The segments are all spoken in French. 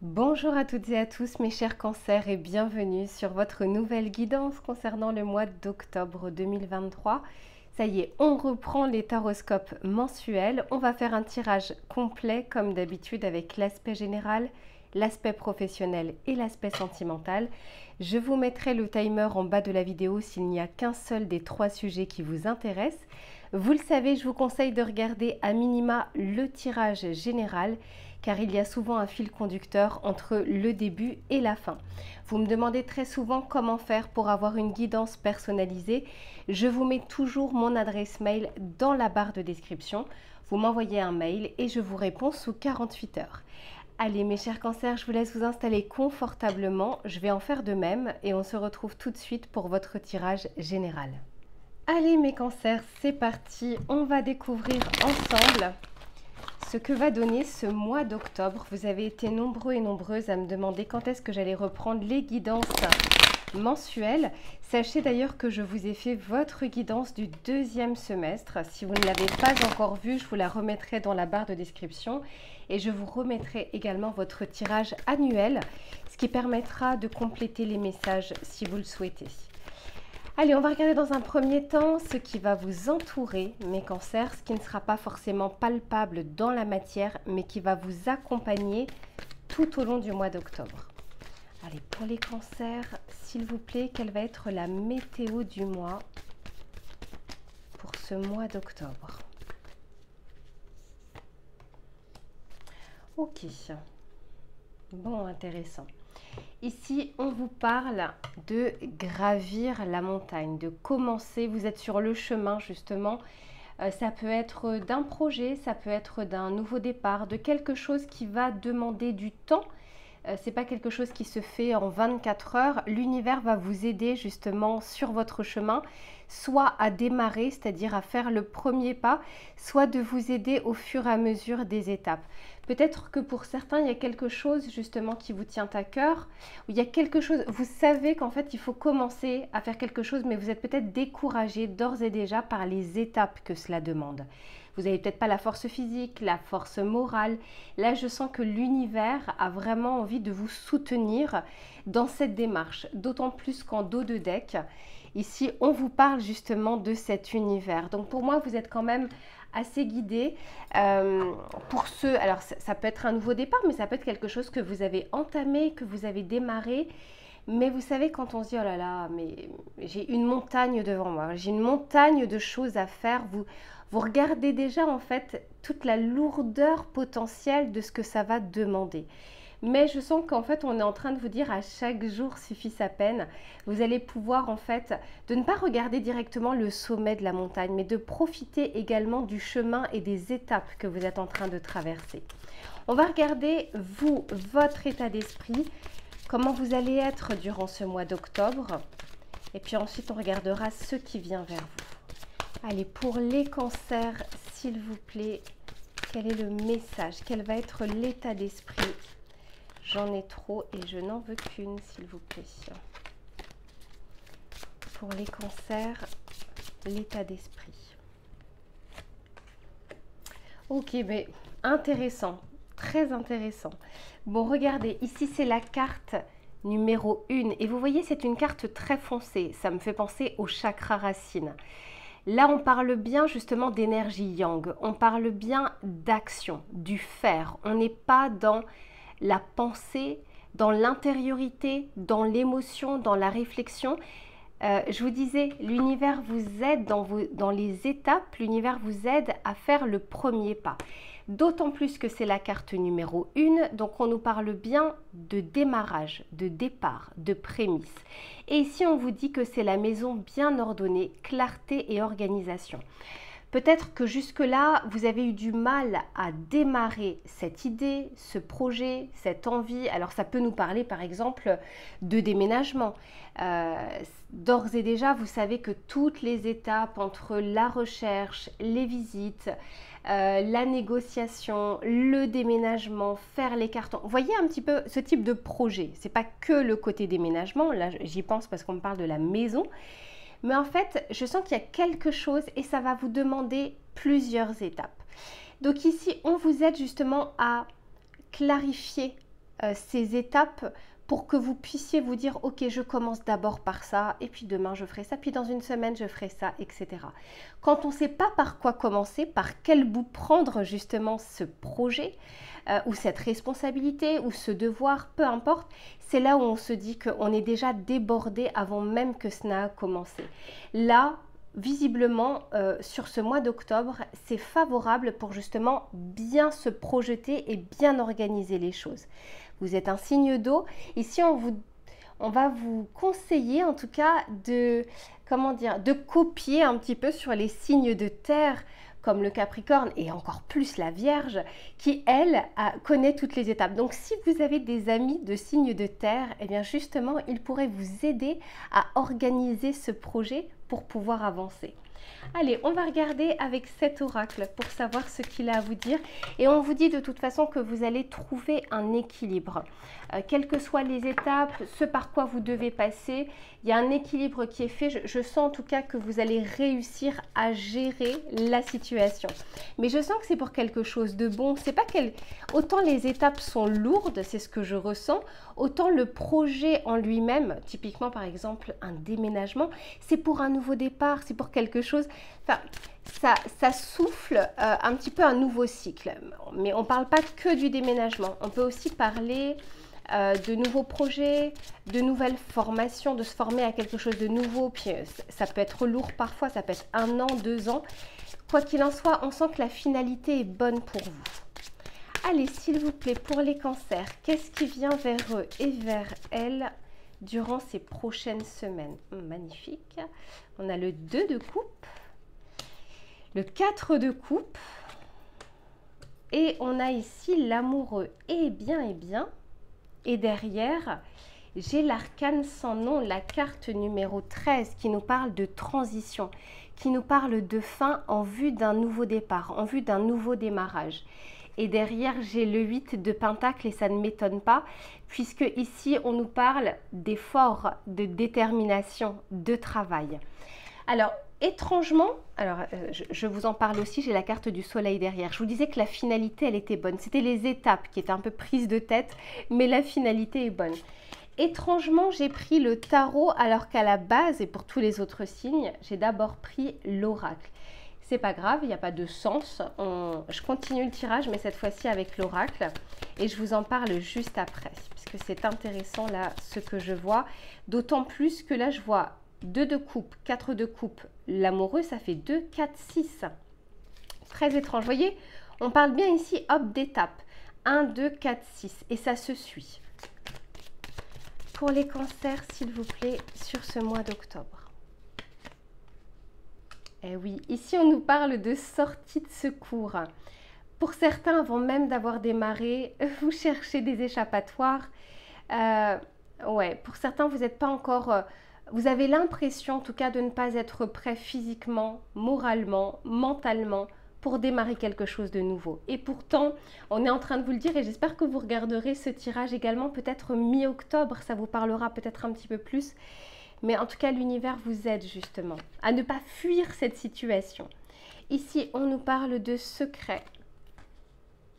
Bonjour à toutes et à tous mes chers cancers et bienvenue sur votre nouvelle guidance concernant le mois d'octobre 2023. Ça y est, on reprend les taroscopes mensuels. On va faire un tirage complet comme d'habitude avec l'aspect général, l'aspect professionnel et l'aspect sentimental. Je vous mettrai le timer en bas de la vidéo s'il n'y a qu'un seul des trois sujets qui vous intéressent. Vous le savez, je vous conseille de regarder à minima le tirage général car il y a souvent un fil conducteur entre le début et la fin. Vous me demandez très souvent comment faire pour avoir une guidance personnalisée. Je vous mets toujours mon adresse mail dans la barre de description. Vous m'envoyez un mail et je vous réponds sous 48 heures. Allez mes chers cancers, je vous laisse vous installer confortablement. Je vais en faire de même et on se retrouve tout de suite pour votre tirage général. Allez mes cancers, c'est parti. On va découvrir ensemble ce que va donner ce mois d'octobre. Vous avez été nombreux et nombreuses à me demander quand est-ce que j'allais reprendre les guidances mensuelles. Sachez d'ailleurs que je vous ai fait votre guidance du deuxième semestre. Si vous ne l'avez pas encore vue, je vous la remettrai dans la barre de description et je vous remettrai également votre tirage annuel, ce qui permettra de compléter les messages si vous le souhaitez. Allez, on va regarder dans un premier temps ce qui va vous entourer, mes cancers, ce qui ne sera pas forcément palpable dans la matière, mais qui va vous accompagner tout au long du mois d'octobre. Allez, pour les cancers, s'il vous plaît, quelle va être la météo du mois pour ce mois d'octobre? Ok, bon, intéressant. Ici, on vous parle de gravir la montagne, de commencer. Vous êtes sur le chemin, justement. Ça peut être d'un projet, ça peut être d'un nouveau départ, de quelque chose qui va demander du temps. Ce n'est pas quelque chose qui se fait en 24 heures. L'univers va vous aider justement sur votre chemin, soit à démarrer, c'est-à-dire à faire le premier pas, soit de vous aider au fur et à mesure des étapes. Peut-être que pour certains, il y a quelque chose justement qui vous tient à cœur, ou il y a quelque chose, vous savez qu'en fait, il faut commencer à faire quelque chose, mais vous êtes peut-être découragé d'ores et déjà par les étapes que cela demande. Vous n'avez peut-être pas la force physique, la force morale. Là, je sens que l'univers a vraiment envie de vous soutenir dans cette démarche, d'autant plus qu'en dos de deck, ici, on vous parle justement de cet univers. Donc pour moi, vous êtes quand même assez guidé pour ceux, alors ça peut être un nouveau départ, mais ça peut être quelque chose que vous avez entamé, que vous avez démarré. Mais vous savez, quand on se dit, oh là là, mais j'ai une montagne devant moi, j'ai une montagne de choses à faire, vous regardez déjà en fait toute la lourdeur potentielle de ce que ça va demander. Mais je sens qu'en fait, on est en train de vous dire à chaque jour suffit sa peine. Vous allez pouvoir en fait de ne pas regarder directement le sommet de la montagne, mais de profiter également du chemin et des étapes que vous êtes en train de traverser. On va regarder, vous, votre état d'esprit, comment vous allez être durant ce mois d'octobre. Et puis ensuite, on regardera ce qui vient vers vous. Allez, pour les cancers, s'il vous plaît, quel est le message? Quel va être l'état d'esprit? J'en ai trop et je n'en veux qu'une, s'il vous plaît. Pour les cancers, l'état d'esprit. Ok, mais intéressant, très intéressant. Bon, regardez, ici c'est la carte numéro 1. Et vous voyez, c'est une carte très foncée. Ça me fait penser au chakra racine. Là, on parle bien justement d'énergie yang. On parle bien d'action, du faire. On n'est pas dans la pensée, dans l'intériorité, dans l'émotion, dans la réflexion. Je vous disais, l'univers vous aide dans les étapes, l'univers vous aide à faire le premier pas. D'autant plus que c'est la carte numéro 1, donc on nous parle bien de démarrage, de départ, de prémisse. Et ici, on vous dit que c'est la maison bien ordonnée, clarté et organisation. Peut-être que jusque-là, vous avez eu du mal à démarrer cette idée, ce projet, cette envie. Alors ça peut nous parler par exemple de déménagement. D'ores et déjà, vous savez que toutes les étapes entre la recherche, les visites, la négociation, le déménagement, faire les cartons. Vous voyez un petit peu ce type de projet. Ce n'est pas que le côté déménagement, là j'y pense parce qu'on me parle de la maison. Mais en fait, je sens qu'il y a quelque chose et ça va vous demander plusieurs étapes. Donc ici, on vous aide justement à clarifier ces étapes pour que vous puissiez vous dire, ok, je commence d'abord par ça, et puis demain je ferai ça, puis dans une semaine je ferai ça, etc. Quand on ne sait pas par quoi commencer, par quel bout prendre justement ce projet, ou cette responsabilité, ou ce devoir, peu importe, c'est là où on se dit qu'on est déjà débordé avant même que ce n'a commencé. Là, visiblement, sur ce mois d'octobre, c'est favorable pour justement bien se projeter et bien organiser les choses. Vous êtes un signe d'eau. Ici, on va vous conseiller en tout cas de copier un petit peu sur les signes de terre, comme le Capricorne et encore plus la Vierge, qui, elle, connaît toutes les étapes. Donc, si vous avez des amis de signes de terre, eh bien justement, ils pourraient vous aider à organiser ce projet pour pouvoir avancer. Allez, on va regarder avec cet oracle pour savoir ce qu'il a à vous dire. Et on vous dit de toute façon que vous allez trouver un équilibre. Quelles que soient les étapes, ce par quoi vous devez passer, il y a un équilibre qui est fait. Je sens en tout cas que vous allez réussir à gérer la situation. Mais je sens que c'est pour quelque chose de bon. C'est pas autant les étapes sont lourdes, c'est ce que je ressens, autant le projet en lui-même, typiquement par exemple un déménagement, c'est pour un nouveau départ, c'est pour quelque chose. Enfin, ça souffle un petit peu un nouveau cycle. Mais on ne parle pas que du déménagement. On peut aussi parler de nouveaux projets, de nouvelles formations, de se former à quelque chose de nouveau. Puis ça peut être lourd parfois, ça peut être 1 an, 2 ans. Quoi qu'il en soit, on sent que la finalité est bonne pour vous. Allez, s'il vous plaît, pour les cancers, qu'est-ce qui vient vers eux et vers elles durant ces prochaines semaines? Magnifique. On a le 2 de coupe, le 4 de coupe, et on a ici l'amoureux. Et bien. Et derrière, j'ai l'arcane sans nom, la carte numéro 13, qui nous parle de transition, qui nous parle de fin en vue d'un nouveau départ, en vue d'un nouveau démarrage. Et derrière, j'ai le 8 de Pentacle et ça ne m'étonne pas, puisque ici, on nous parle d'efforts, de détermination, de travail. Alors, étrangement, je vous en parle aussi, j'ai la carte du soleil derrière. Je vous disais que la finalité, elle était bonne. C'était les étapes qui étaient un peu prises de tête, mais la finalité est bonne. Étrangement, j'ai pris le tarot, alors qu'à la base, et pour tous les autres signes, j'ai d'abord pris l'oracle. C'est pas grave, il n'y a pas de sens. Je continue le tirage, mais cette fois-ci avec l'oracle. Et je vous en parle juste après, puisque c'est intéressant là, ce que je vois. D'autant plus que là, je vois 2 de coupe, 4 de coupe, l'amoureux, ça fait 2, 4, 6. Très étrange. Vous voyez, on parle bien ici, hop, d'étapes. 1, 2, 4, 6. Et ça se suit. Pour les cancers, s'il vous plaît, sur ce mois d'octobre. Eh oui, ici on nous parle de sortie de secours. Pour certains, avant même d'avoir démarré, vous cherchez des échappatoires. Ouais, pour certains, vous n'êtes pas encore... vous avez l'impression, en tout cas, de ne pas être prêt physiquement, moralement, mentalement, pour démarrer quelque chose de nouveau. Et pourtant, on est en train de vous le dire et j'espère que vous regarderez ce tirage également, peut-être mi-octobre, ça vous parlera peut-être un petit peu plus. Mais en tout cas, l'univers vous aide justement à ne pas fuir cette situation. Ici, on nous parle de secret.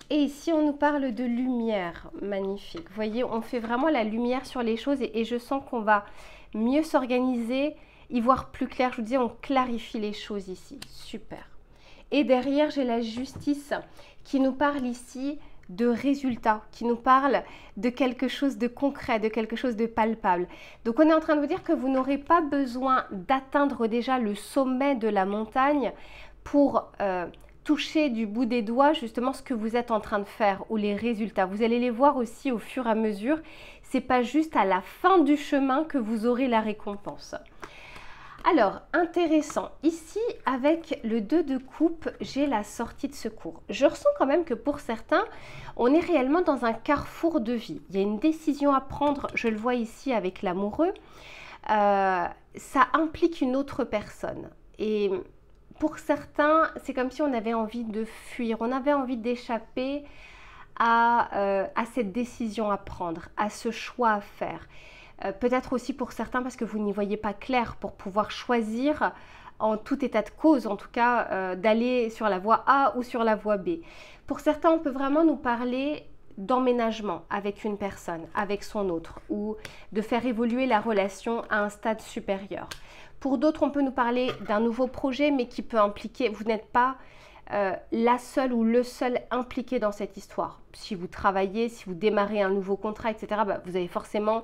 Et ici, on nous parle de lumière. Magnifique. Vous voyez, on fait vraiment la lumière sur les choses et je sens qu'on va mieux s'organiser, y voir plus clair. Je vous disais, on clarifie les choses ici. Super. Et derrière, j'ai la justice qui nous parle ici de résultats, qui nous parle de quelque chose de concret, de quelque chose de palpable. Donc on est en train de vous dire que vous n'aurez pas besoin d'atteindre déjà le sommet de la montagne pour toucher du bout des doigts justement ce que vous êtes en train de faire ou les résultats. Vous allez les voir aussi au fur et à mesure. C'est pas juste à la fin du chemin que vous aurez la récompense. Alors, intéressant, ici avec le 2 de coupe, j'ai la sortie de secours. Je ressens quand même que pour certains, on est réellement dans un carrefour de vie. Il y a une décision à prendre, je le vois ici avec l'amoureux. Ça implique une autre personne. Et pour certains, c'est comme si on avait envie de fuir, on avait envie d'échapper à cette décision à prendre, à ce choix à faire. Peut-être aussi pour certains parce que vous n'y voyez pas clair pour pouvoir choisir en tout état de cause, en tout cas, d'aller sur la voie A ou sur la voie B. Pour certains, on peut vraiment nous parler d'emménagement avec une personne, avec son autre, ou de faire évoluer la relation à un stade supérieur. Pour d'autres, on peut nous parler d'un nouveau projet, mais qui peut impliquer, vous n'êtes pas la seule ou le seul impliqué dans cette histoire. Si vous travaillez, si vous démarrez un nouveau contrat, etc., vous avez forcément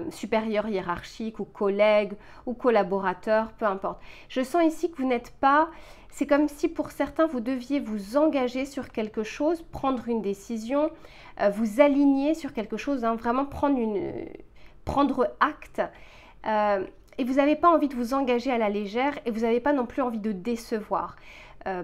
supérieur hiérarchique ou collègue ou collaborateur, peu importe. Je sens ici que vous n'êtes pas... C'est comme si pour certains, vous deviez vous engager sur quelque chose, prendre une décision, vous aligner sur quelque chose, hein, vraiment prendre acte. Et vous n'avez pas envie de vous engager à la légère et vous n'avez pas non plus envie de décevoir.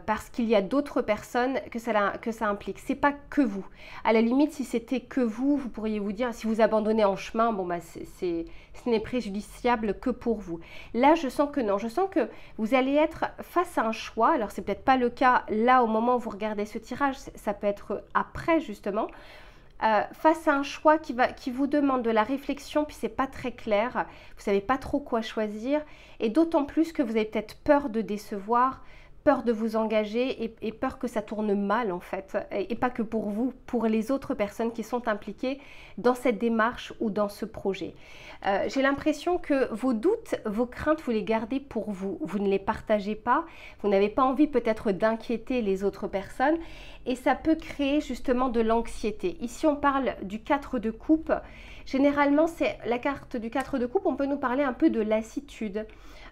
Parce qu'il y a d'autres personnes que ça implique. C'est pas que vous. À la limite, si c'était que vous, vous pourriez vous dire, si vous abandonnez en chemin, bon ce n'est préjudiciable que pour vous. Là, je sens que non. Je sens que vous allez être face à un choix. Alors, c'est peut-être pas le cas là au moment où vous regardez ce tirage. Ça peut être après, justement. Face à un choix qui vous demande de la réflexion, puis c'est pas très clair. Vous savez pas trop quoi choisir. Et d'autant plus que vous avez peut-être peur de décevoir, peur de vous engager et peur que ça tourne mal en fait, et pas que pour vous, pour les autres personnes qui sont impliquées dans cette démarche ou dans ce projet. J'ai l'impression que vos doutes, vos craintes, vous les gardez pour vous, vous ne les partagez pas, vous n'avez pas envie peut-être d'inquiéter les autres personnes et ça peut créer justement de l'anxiété. Ici on parle du 4 de coupe, généralement c'est la carte du 4 de coupe, on peut nous parler un peu de lassitude.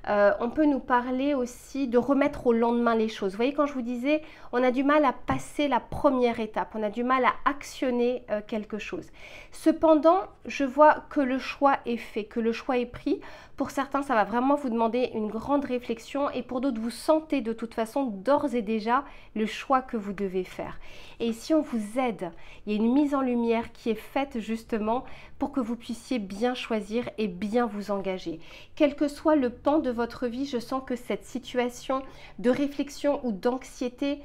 On peut nous parler aussi de remettre au lendemain les choses. Vous voyez, quand je vous disais, on a du mal à passer la première étape, on a du mal à actionner quelque chose. Cependant, je vois que le choix est fait, que le choix est pris. Pour certains, ça va vraiment vous demander une grande réflexion et pour d'autres, vous sentez de toute façon d'ores et déjà le choix que vous devez faire. Et si on vous aide, il y a une mise en lumière qui est faite justement pour que vous puissiez bien choisir et bien vous engager. Quel que soit le pan de votre vie, je sens que cette situation de réflexion ou d'anxiété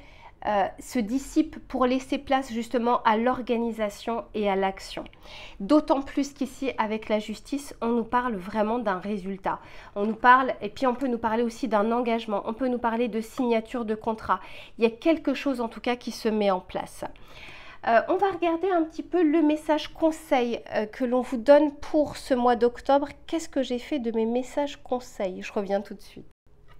se dissipe pour laisser place justement à l'organisation et à l'action. D'autant plus qu'ici, avec la justice, on nous parle vraiment d'un résultat. On nous parle, et puis on peut nous parler aussi d'un engagement, on peut nous parler de signature de contrat. Il y a quelque chose en tout cas qui se met en place. On va regarder un petit peu le message conseil que l'on vous donne pour ce mois d'octobre. Qu'est-ce que j'ai fait de mes messages conseils? Je reviens tout de suite.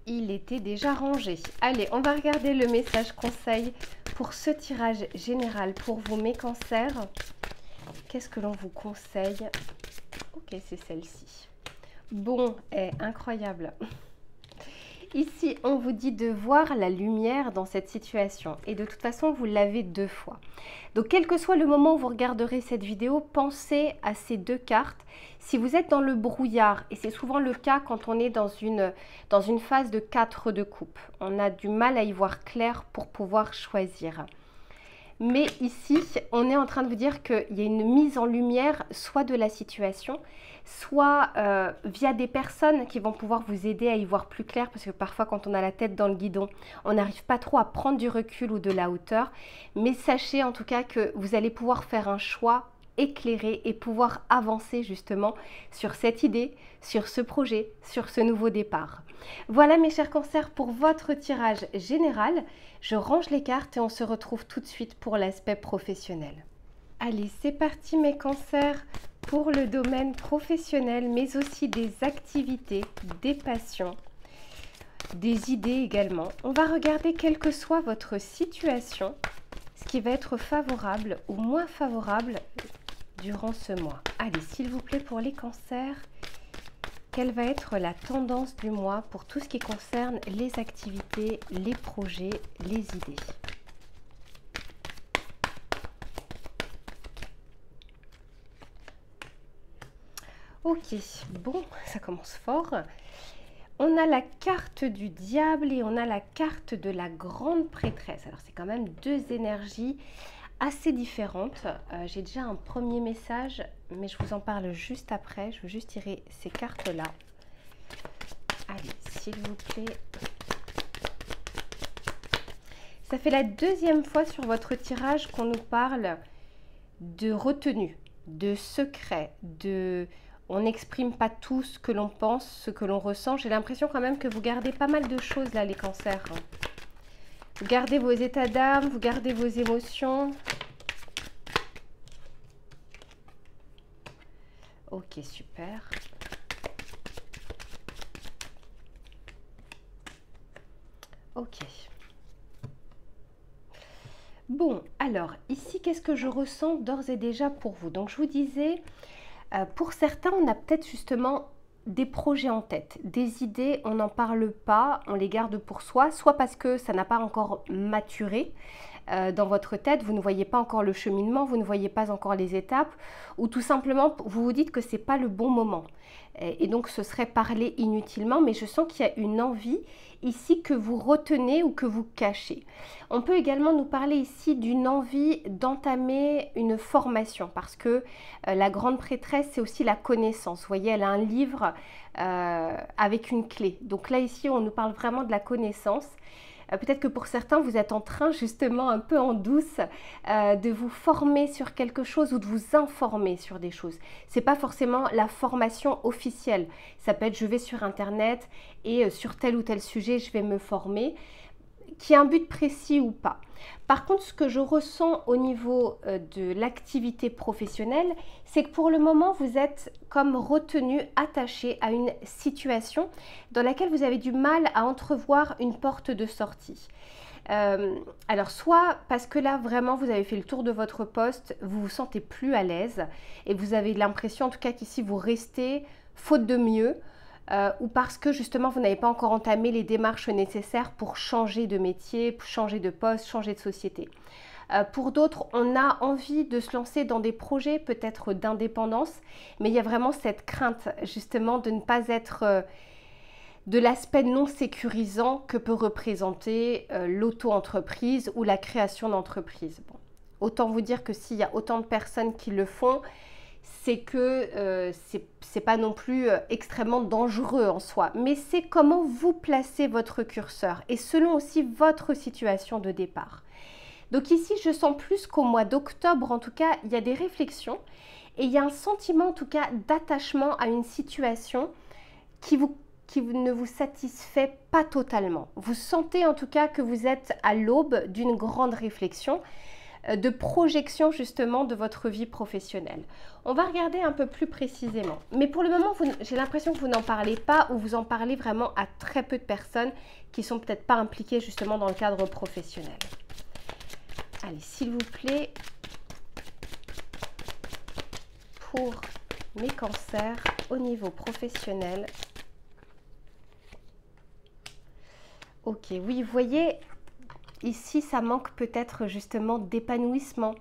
Il était déjà rangé. Allez, on va regarder le message conseil pour ce tirage général pour vous, mes cancers. Qu'est-ce que l'on vous conseille? Ok, c'est celle-ci. Bon, incroyable. Ici, on vous dit de voir la lumière dans cette situation. Et de toute façon, vous l'avez 2 fois. Donc, quel que soit le moment où vous regarderez cette vidéo, pensez à ces 2 cartes. Si vous êtes dans le brouillard, et c'est souvent le cas quand on est dans une phase de 4 de coupe, on a du mal à y voir clair pour pouvoir choisir. Mais ici, on est en train de vous dire qu'il y a une mise en lumière, soit de la situation, soit via des personnes qui vont pouvoir vous aider à y voir plus clair, parce que parfois quand on a la tête dans le guidon, on n'arrive pas trop à prendre du recul ou de la hauteur. Mais sachez en tout cas que vous allez pouvoir faire un choix éclairé et pouvoir avancer justement sur cette idée, sur ce projet, sur ce nouveau départ. Voilà mes chers cancers pour votre tirage général. Je range les cartes et on se retrouve tout de suite pour l'aspect professionnel. Allez, c'est parti mes cancers pour le domaine professionnel, mais aussi des activités, des passions, des idées également. On va regarder quelle que soit votre situation, ce qui va être favorable ou moins favorable durant ce mois. Allez, s'il vous plaît, pour les cancers, quelle va être la tendance du mois pour tout ce qui concerne les activités, les projets, les idées? Ok, bon, ça commence fort. On a la carte du diable et on a la carte de la grande prêtresse. Alors, c'est quand même 2 énergies assez différentes. J'ai déjà un premier message, mais je vous en parle juste après. Je veux juste tirer ces cartes-là. Allez, s'il vous plaît. Ça fait la 2e fois sur votre tirage qu'on nous parle de retenue, de secret, de... On n'exprime pas tout ce que l'on pense, ce que l'on ressent. J'ai l'impression quand même que vous gardez pas mal de choses là, les cancers. Vous gardez vos états d'âme, vous gardez vos émotions. Ok, super. Ok. Bon, alors ici, qu'est-ce que je ressens d'ores et déjà pour vous? Donc, je vous disais, pour certains, on a peut-être justement des projets en tête, des idées, on n'en parle pas, on les garde pour soi, soit parce que ça n'a pas encore maturé dans votre tête, vous ne voyez pas encore le cheminement, vous ne voyez pas encore les étapes, ou tout simplement vous vous dites que c'est pas le bon moment. Et donc ce serait parler inutilement, mais je sens qu'il y a une envie ici que vous retenez ou que vous cachez. On peut également nous parler ici d'une envie d'entamer une formation, parce que la grande prêtresse, c'est aussi la connaissance. Vous voyez, elle a un livre avec une clé. Donc là, ici, on nous parle vraiment de la connaissance. Peut-être que pour certains, vous êtes en train justement un peu en douce de vous former sur quelque chose ou de vous informer sur des choses. Ce n'est pas forcément la formation officielle. Ça peut être je vais sur Internet et sur tel ou tel sujet, je vais me former, qui a un but précis ou pas. Par contre, ce que je ressens au niveau de l'activité professionnelle, c'est que pour le moment, vous êtes comme retenu, attaché à une situation dans laquelle vous avez du mal à entrevoir une porte de sortie. Alors soit parce que là vraiment vous avez fait le tour de votre poste, vous vous sentez plus à l'aise et vous avez l'impression en tout cas qu'ici vous restez faute de mieux, ou parce que justement vous n'avez pas encore entamé les démarches nécessaires pour changer de métier, pour changer de poste, changer de société. Pour d'autres, on a envie de se lancer dans des projets peut-être d'indépendance, mais il y a vraiment cette crainte justement de ne pas être de l'aspect non sécurisant que peut représenter l'auto-entreprise ou la création d'entreprise. Bon. Autant vous dire que s'il y a autant de personnes qui le font, c'est que c'est pas non plus extrêmement dangereux en soi, mais c'est comment vous placez votre curseur et selon aussi votre situation de départ. Donc ici, je sens plus qu'au mois d'octobre, en tout cas, il y a des réflexions et il y a un sentiment en tout cas d'attachement à une situation qui ne vous satisfait pas totalement. Vous sentez en tout cas que vous êtes à l'aube d'une grande réflexion, de projection justement de votre vie professionnelle. On va regarder un peu plus précisément. Mais pour le moment, j'ai l'impression que vous n'en parlez pas ou vous en parlez vraiment à très peu de personnes qui ne sont peut-être pas impliquées justement dans le cadre professionnel. Allez, s'il vous plaît, pour mes cancers au niveau professionnel. Ok, oui, vous voyez, ici, ça manque peut-être justement d'épanouissement,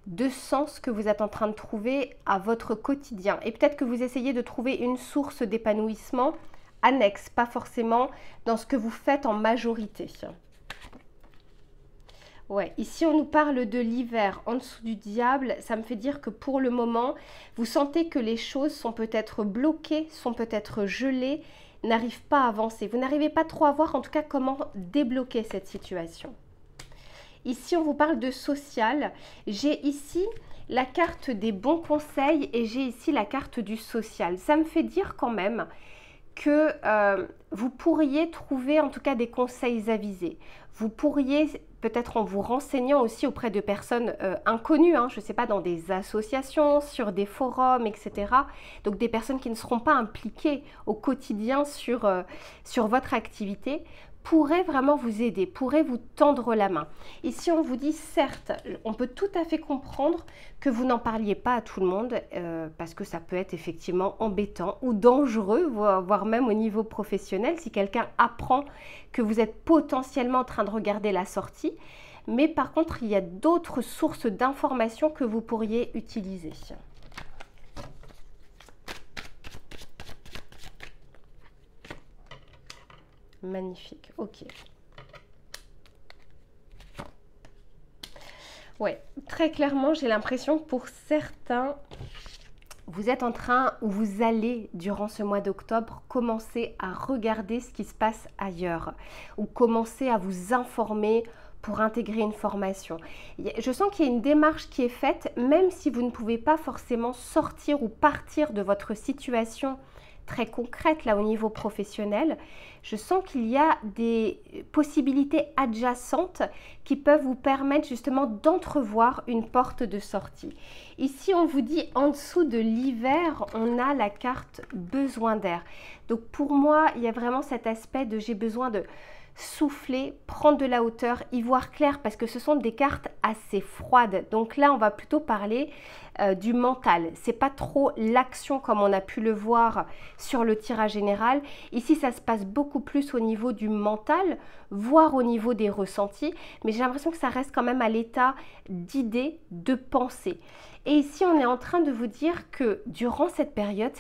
de sens que vous êtes en train de trouver à votre quotidien. Et peut-être que vous essayez de trouver une source d'épanouissement annexe, pas forcément dans ce que vous faites en majorité. Ouais, ici on nous parle de l'hiver en dessous du diable, ça me fait dire que pour le moment, vous sentez que les choses sont peut-être bloquées, sont peut-être gelées, n'arrivent pas à avancer. Vous n'arrivez pas trop à voir en tout cas comment débloquer cette situation. Ici on vous parle de social, j'ai ici la carte des bons conseils et j'ai ici la carte du social. Ça me fait dire quand même que vous pourriez trouver en tout cas des conseils avisés. Vous pourriez, peut-être en vous renseignant aussi auprès de personnes inconnues, hein, je ne sais pas, dans des associations, sur des forums, etc. Donc des personnes qui ne seront pas impliquées au quotidien sur votre activité, pourrait vraiment vous aider, pourrait vous tendre la main. Ici, on vous dit, certes, on peut tout à fait comprendre que vous n'en parliez pas à tout le monde, parce que ça peut être effectivement embêtant ou dangereux, voire même au niveau professionnel, si quelqu'un apprend que vous êtes potentiellement en train de regarder la sortie. Mais par contre, il y a d'autres sources d'informations que vous pourriez utiliser. Magnifique, ok. Ouais, très clairement, j'ai l'impression que pour certains, vous êtes en train ou vous allez, durant ce mois d'octobre, commencer à regarder ce qui se passe ailleurs ou commencer à vous informer pour intégrer une formation. Je sens qu'il y a une démarche qui est faite, même si vous ne pouvez pas forcément sortir ou partir de votre situation très concrètes là au niveau professionnel. Je sens qu'il y a des possibilités adjacentes qui peuvent vous permettre justement d'entrevoir une porte de sortie. Ici, on vous dit en dessous de l'hiver, on a la carte besoin d'air. Donc pour moi, il y a vraiment cet aspect de j'ai besoin de souffler, prendre de la hauteur, y voir clair parce que ce sont des cartes assez froides. Donc là, on va plutôt parler du mental. C'est pas trop l'action comme on a pu le voir sur le tirage général. Ici, ça se passe beaucoup plus au niveau du mental, voire au niveau des ressentis. Mais j'ai l'impression que ça reste quand même à l'état d'idée, de pensée. Et ici, on est en train de vous dire que durant cette période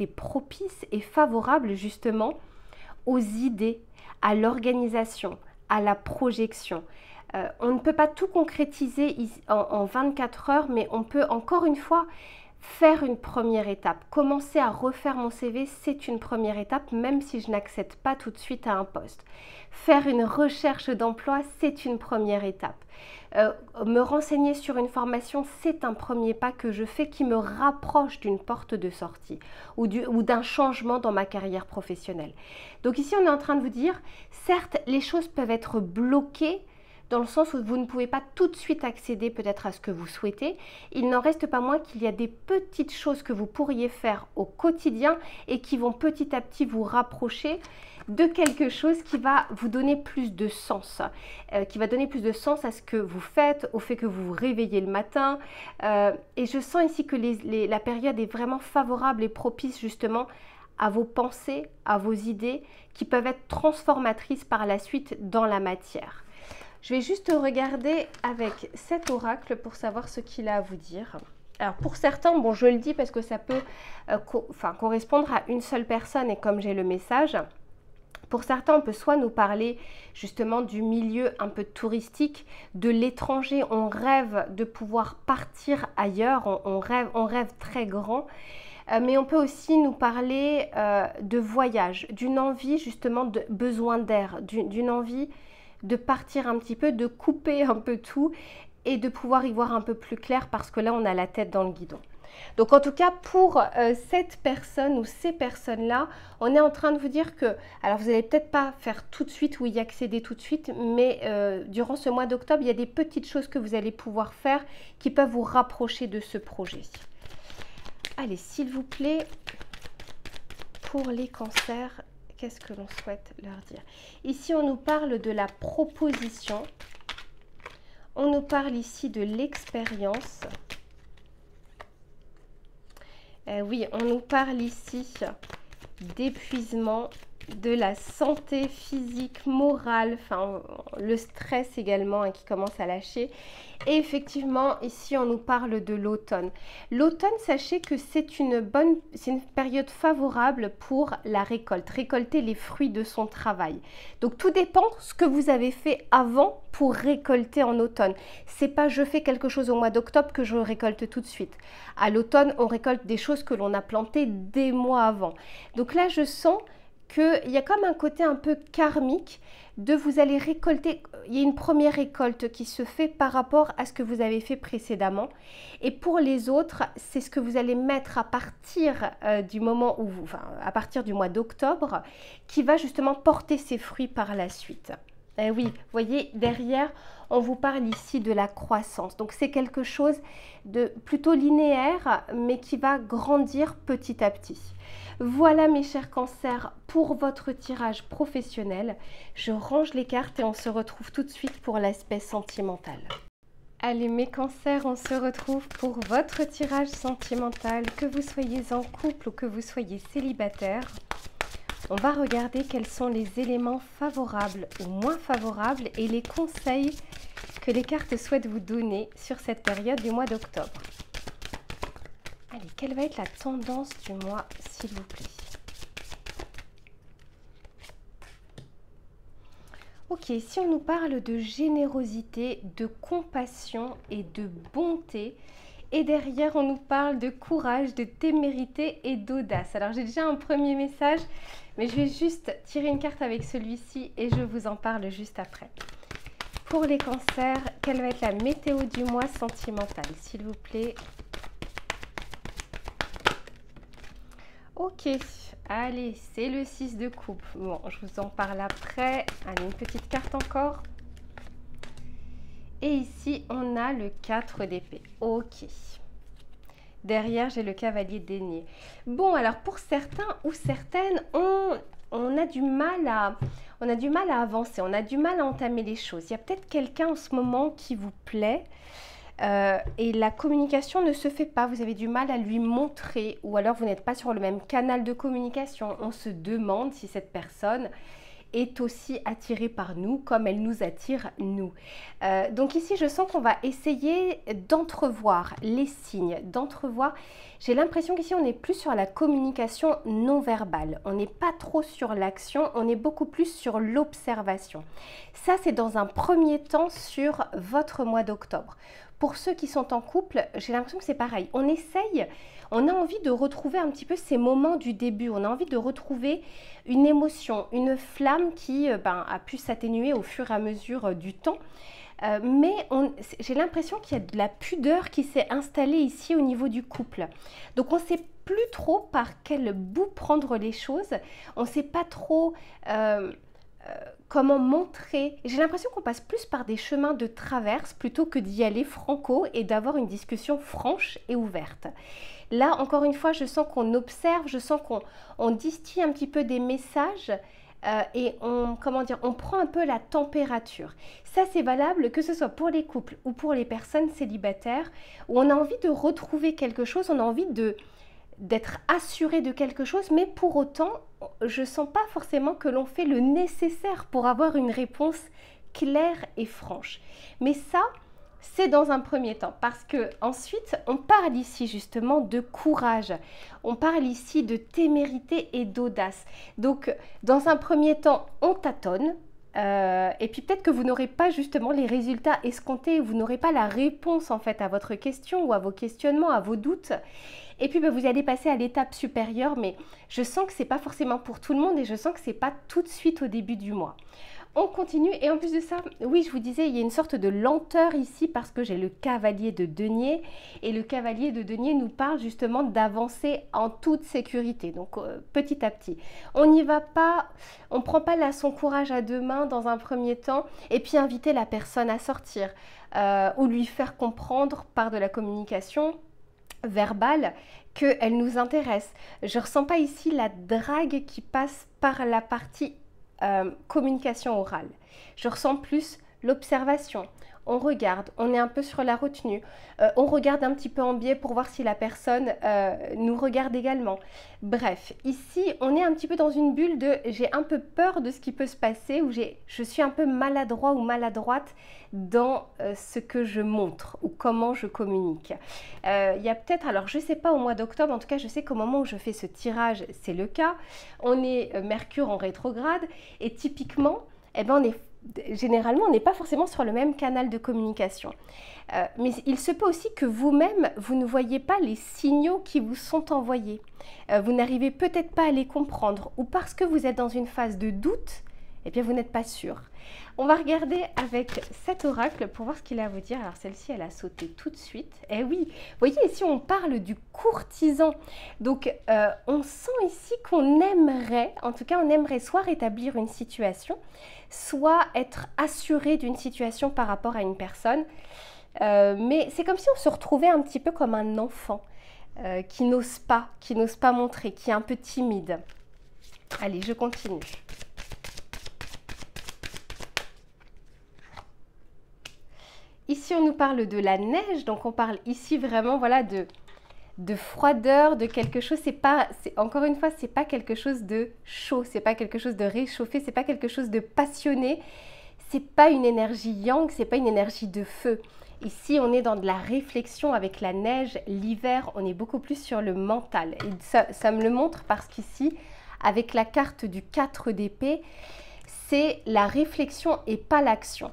est propice et favorable justement aux idées, à l'organisation, à la projection. On ne peut pas tout concrétiser en 24 heures, mais on peut encore une fois faire une première étape. Commencer à refaire mon CV, c'est une première étape, même si je n'accède pas tout de suite à un poste. Faire une recherche d'emploi, c'est une première étape. Me renseigner sur une formation, c'est un premier pas que je fais qui me rapproche d'une porte de sortie ou d'un changement dans ma carrière professionnelle. Donc ici, on est en train de vous dire, certes, les choses peuvent être bloquées dans le sens où vous ne pouvez pas tout de suite accéder peut-être à ce que vous souhaitez. Il n'en reste pas moins qu'il y a des petites choses que vous pourriez faire au quotidien et qui vont petit à petit vous rapprocher de quelque chose qui va vous donner plus de sens, qui va donner plus de sens à ce que vous faites, au fait que vous vous réveillez le matin. Et je sens ici que la période est vraiment favorable et propice justement à vos pensées, à vos idées qui peuvent être transformatrices par la suite dans la matière. Je vais juste regarder avec cet oracle pour savoir ce qu'il a à vous dire. Alors pour certains, bon je le dis parce que ça peut correspondre à une seule personne et comme j'ai le message, pour certains on peut soit nous parler justement du milieu un peu touristique, de l'étranger, on rêve de pouvoir partir ailleurs, on rêve très grand. Mais on peut aussi nous parler de voyage, d'une envie justement de besoin d'air, d'une envie de partir un petit peu, de couper un peu tout et de pouvoir y voir un peu plus clair parce que là on a la tête dans le guidon. Donc en tout cas pour cette personne ou ces personnes-là, on est en train de vous dire que, alors vous n'allez peut-être pas faire tout de suite ou y accéder tout de suite, mais durant ce mois d'octobre, il y a des petites choses que vous allez pouvoir faire qui peuvent vous rapprocher de ce projet. Allez, s'il vous plaît, pour les cancers, qu'est-ce que l'on souhaite leur dire? Ici, on nous parle de la proposition. On nous parle ici de l'expérience. Oui, on nous parle ici d'épuisement, de la santé physique, morale, enfin le stress également hein, qui commence à lâcher. Et effectivement, ici, on nous parle de l'automne. L'automne, sachez que c'est une période favorable pour la récolte, récolter les fruits de son travail. Donc, tout dépend ce que vous avez fait avant pour récolter en automne. C'est pas je fais quelque chose au mois d'octobre que je récolte tout de suite. À l'automne, on récolte des choses que l'on a plantées des mois avant. Donc là, je sens qu'il y a comme un côté un peu karmique de vous allez récolter, il y a une première récolte qui se fait par rapport à ce que vous avez fait précédemment et pour les autres, c'est ce que vous allez mettre à partir du moment où à partir du mois d'octobre qui va justement porter ses fruits par la suite. Oui, vous voyez, derrière, on vous parle ici de la croissance. Donc, c'est quelque chose de plutôt linéaire, mais qui va grandir petit à petit. Voilà, mes chers cancers, pour votre tirage professionnel. Je range les cartes et on se retrouve tout de suite pour l'aspect sentimental. Allez, mes cancers, on se retrouve pour votre tirage sentimental, que vous soyez en couple ou que vous soyez célibataire. On va regarder quels sont les éléments favorables ou moins favorables et les conseils que les cartes souhaitent vous donner sur cette période du mois d'octobre. Allez, quelle va être la tendance du mois, s'il vous plaît? Ok, si on nous parle de générosité, de compassion et de bonté, et derrière, on nous parle de courage, de témérité et d'audace. Alors, j'ai déjà un premier message, mais je vais juste tirer une carte avec celui-ci et je vous en parle juste après. Pour les cancers, quelle va être la météo du mois sentimental, s'il vous plaît? Ok, allez, c'est le 6 de coupe. Bon, je vous en parle après. Allez, une petite carte encore. Et ici, on a le 4 d'épée. Ok. Derrière, j'ai le cavalier de denier. Bon, alors pour certains ou certaines, on a du mal à avancer, on a du mal à entamer les choses. Il y a peut-être quelqu'un en ce moment qui vous plaît et la communication ne se fait pas. Vous avez du mal à lui montrer ou alors vous n'êtes pas sur le même canal de communication. On se demande si cette personne est aussi attirée par nous comme elle nous attire nous. Donc ici, je sens qu'on va essayer d'entrevoir les signes, d'entrevoir. J'ai l'impression qu'ici, on est plus sur la communication non verbale. On n'est pas trop sur l'action, on est beaucoup plus sur l'observation. Ça, c'est dans un premier temps sur votre mois d'octobre. Pour ceux qui sont en couple, j'ai l'impression que c'est pareil. On essaye, on a envie de retrouver un petit peu ces moments du début. On a envie de retrouver une émotion, une flamme qui a pu s'atténuer au fur et à mesure du temps. Mais j'ai l'impression qu'il y a de la pudeur qui s'est installée ici au niveau du couple. Donc on ne sait plus trop par quel bout prendre les choses. On ne sait pas trop comment montrer. J'ai l'impression qu'on passe plus par des chemins de traverse plutôt que d'y aller franco et d'avoir une discussion franche et ouverte. Là, encore une fois, je sens qu'on observe, je sens qu'on distille un petit peu des messages et on prend un peu la température. Ça, c'est valable que ce soit pour les couples ou pour les personnes célibataires où on a envie de retrouver quelque chose, on a envie d'être assuré de quelque chose, mais pour autant, je ne sens pas forcément que l'on fait le nécessaire pour avoir une réponse claire et franche. Mais ça, c'est dans un premier temps, parce que ensuite, on parle ici justement de courage, on parle ici de témérité et d'audace. Donc, dans un premier temps, on tâtonne, et puis peut-être que vous n'aurez pas justement les résultats escomptés, vous n'aurez pas la réponse en fait à votre question ou à vos questionnements, à vos doutes. Et puis vous allez passer à l'étape supérieure, mais je sens que ce n'est pas forcément pour tout le monde et je sens que ce n'est pas tout de suite au début du mois. On continue et en plus de ça, oui, je vous disais, il y a une sorte de lenteur ici parce que j'ai le cavalier de denier et le cavalier de denier nous parle justement d'avancer en toute sécurité, donc petit à petit. On n'y va pas, on ne prend pas là son courage à deux mains dans un premier temps et puis inviter la personne à sortir ou lui faire comprendre par de la communication verbale qu'elle nous intéresse. Je ne ressens pas ici la drague qui passe par la partie communication orale. Je ressens plus l'observation. On regarde, on est un peu sur la retenue, on regarde un petit peu en biais pour voir si la personne nous regarde également. Bref, ici, on est un petit peu dans une bulle de j'ai un peu peur de ce qui peut se passer ou je suis un peu maladroit ou maladroite dans ce que je montre ou comment je communique. Il y a peut-être, alors je ne sais pas au mois d'octobre, en tout cas je sais qu'au moment où je fais ce tirage, c'est le cas. On est Mercure en rétrograde et typiquement, généralement, on n'est pas forcément sur le même canal de communication. Mais il se peut aussi que vous-même, vous ne voyez pas les signaux qui vous sont envoyés. Vous n'arrivez peut-être pas à les comprendre ou parce que vous êtes dans une phase de doute, eh bien vous n'êtes pas sûr. On va regarder avec cet oracle pour voir ce qu'il a à vous dire. Alors celle-ci, elle a sauté tout de suite. Eh oui, vous voyez ici, on parle du courtisan. Donc, on sent ici qu'on aimerait, en tout cas, on aimerait soit rétablir une situation, soit être assuré d'une situation par rapport à une personne. Mais c'est comme si on se retrouvait un petit peu comme un enfant qui n'ose pas montrer, qui est un peu timide. Allez, je continue. Ici, on nous parle de la neige, donc on parle ici vraiment voilà, de froideur, de quelque chose, encore une fois, c'est pas quelque chose de chaud, c'est pas quelque chose de réchauffé, c'est pas quelque chose de passionné, c'est pas une énergie yang, c'est pas une énergie de feu. Ici, on est dans de la réflexion avec la neige, l'hiver, on est beaucoup plus sur le mental. Et ça me le montre parce qu'ici, avec la carte du 4 d'épée, c'est la réflexion et pas l'action.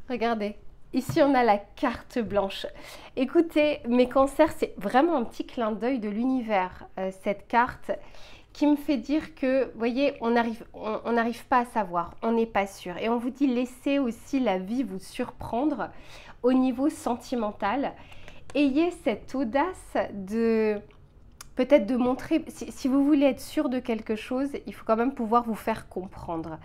Regardez, ici on a la carte blanche. Écoutez, mes cancers, c'est vraiment un petit clin d'œil de l'univers, cette carte qui me fait dire que, vous voyez, on n'arrive pas à savoir, on n'est pas sûr. Et on vous dit, laissez aussi la vie vous surprendre au niveau sentimental. Ayez cette audace de peut-être de montrer, si vous voulez être sûr de quelque chose, il faut quand même pouvoir vous faire comprendre.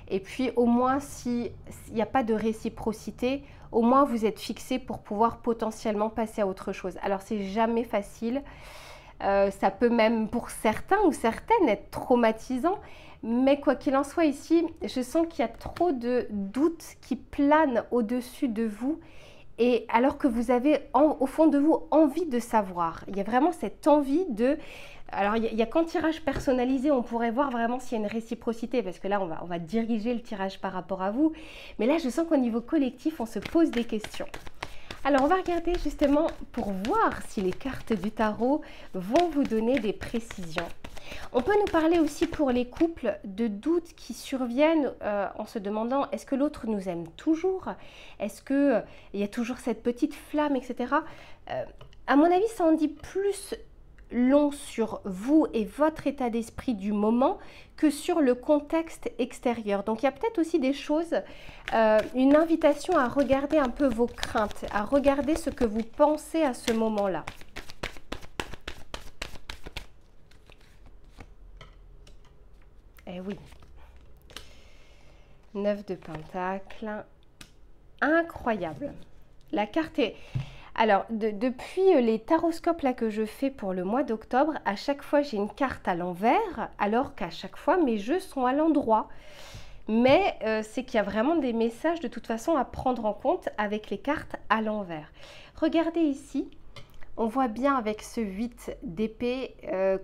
Et puis au moins, s'il n'y a pas de réciprocité, au moins vous êtes fixé pour pouvoir potentiellement passer à autre chose. Alors c'est jamais facile, ça peut même pour certains ou certaines être traumatisant, mais quoi qu'il en soit ici, je sens qu'il y a trop de doutes qui planent au-dessus de vous. Et alors que vous avez au fond de vous envie de savoir, il y a vraiment cette envie de... Alors il y a qu'en tirage personnalisé, on pourrait voir vraiment s'il y a une réciprocité, parce que là on va diriger le tirage par rapport à vous. Mais là je sens qu'au niveau collectif, on se pose des questions. Alors on va regarder justement pour voir si les cartes du tarot vont vous donner des précisions. On peut nous parler aussi pour les couples de doutes qui surviennent en se demandant est-ce que l'autre nous aime toujours? Est-ce qu'il y a toujours cette petite flamme, etc. À mon avis, ça en dit plus long sur vous et votre état d'esprit du moment que sur le contexte extérieur. Donc il y a peut-être aussi des choses, une invitation à regarder un peu vos craintes, à regarder ce que vous pensez à ce moment-là. Eh oui. 9 de Pentacle. Incroyable. La carte est... Alors, depuis les taroscopes là que je fais pour le mois d'octobre, à chaque fois j'ai une carte à l'envers, alors qu'à chaque fois mes jeux sont à l'endroit. Mais c'est qu'il y a vraiment des messages de toute façon à prendre en compte avec les cartes à l'envers. Regardez ici. On voit bien avec ce 8 d'épée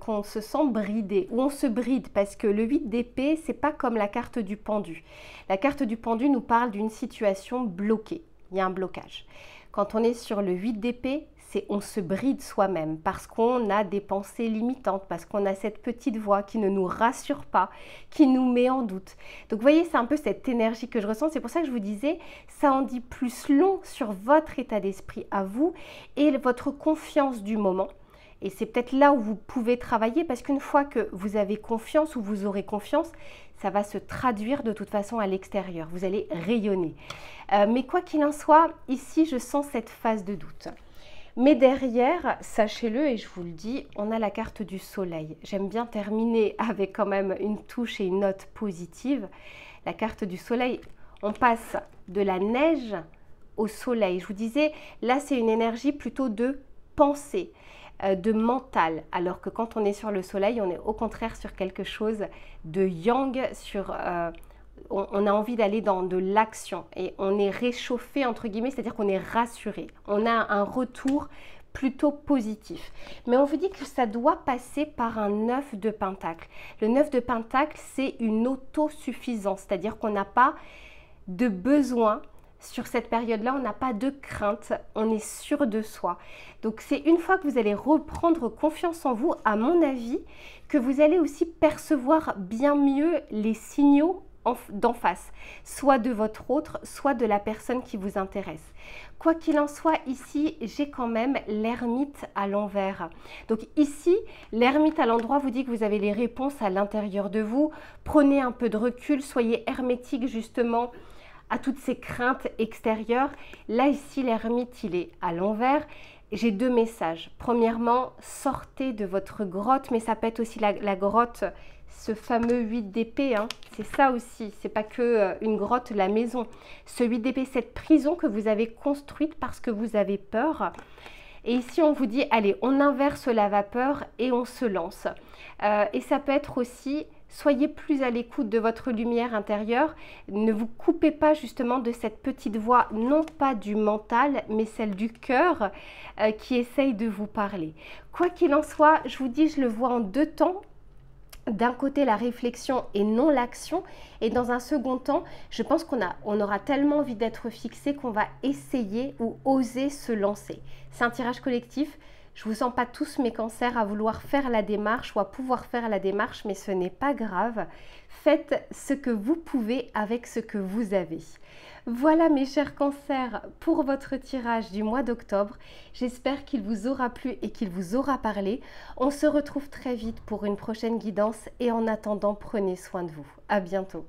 qu'on se sent bridé, ou on se bride, parce que le 8 d'épée, c'est pas comme la carte du pendu. La carte du pendu nous parle d'une situation bloquée, il y a un blocage. Quand on est sur le 8 d'épée, on se bride soi-même, parce qu'on a des pensées limitantes, parce qu'on a cette petite voix qui ne nous rassure pas, qui nous met en doute. Donc vous voyez, c'est un peu cette énergie que je ressens, c'est pour ça que je vous disais, ça en dit plus long sur votre état d'esprit à vous et votre confiance du moment. Et c'est peut-être là où vous pouvez travailler, parce qu'une fois que vous avez confiance ou vous aurez confiance, ça va se traduire de toute façon à l'extérieur, vous allez rayonner. Mais quoi qu'il en soit, ici je sens cette phase de doute. Mais derrière, sachez-le et je vous le dis, on a la carte du soleil. J'aime bien terminer avec quand même une touche et une note positive. La carte du soleil, on passe de la neige au soleil. Je vous disais, là c'est une énergie plutôt de pensée, de mental. Alors que quand on est sur le soleil, on est au contraire sur quelque chose de yang, sur... on a envie d'aller dans de l'action et on est réchauffé entre guillemets, c'est-à-dire qu'on est rassuré. On a un retour plutôt positif. Mais on vous dit que ça doit passer par un 9 de Pentacle. Le 9 de Pentacle, c'est une autosuffisance, c'est-à-dire qu'on n'a pas de besoin. Sur cette période-là, on n'a pas de crainte, on est sûr de soi. Donc c'est une fois que vous allez reprendre confiance en vous, à mon avis, que vous allez aussi percevoir bien mieux les signaux d'en face, soit de votre autre, soit de la personne qui vous intéresse. Quoi qu'il en soit, ici, j'ai quand même l'ermite à l'envers. Donc ici, l'ermite à l'endroit vous dit que vous avez les réponses à l'intérieur de vous. Prenez un peu de recul, soyez hermétique justement à toutes ces craintes extérieures. Là, ici, l'ermite, il est à l'envers. J'ai deux messages. Premièrement, sortez de votre grotte, mais ça peut être aussi la grotte, ce fameux 8 d'épée, hein. C'est ça aussi, c'est pas que une grotte, la maison. Ce 8 d'épée, cette prison que vous avez construite parce que vous avez peur. Et ici, on vous dit, allez, on inverse la vapeur et on se lance. Et ça peut être aussi... Soyez plus à l'écoute de votre lumière intérieure. Ne vous coupez pas justement de cette petite voix, non pas du mental, mais celle du cœur qui essaye de vous parler. Quoi qu'il en soit, je vous dis, je le vois en deux temps. D'un côté, la réflexion et non l'action. Et dans un second temps, je pense qu'on aura tellement envie d'être fixé qu'on va essayer ou oser se lancer. C'est un tirage collectif. Je vous sens pas tous mes cancers à vouloir faire la démarche ou à pouvoir faire la démarche, mais ce n'est pas grave. Faites ce que vous pouvez avec ce que vous avez. Voilà mes chers cancers pour votre tirage du mois d'octobre. J'espère qu'il vous aura plu et qu'il vous aura parlé. On se retrouve très vite pour une prochaine guidance et en attendant, prenez soin de vous. À bientôt.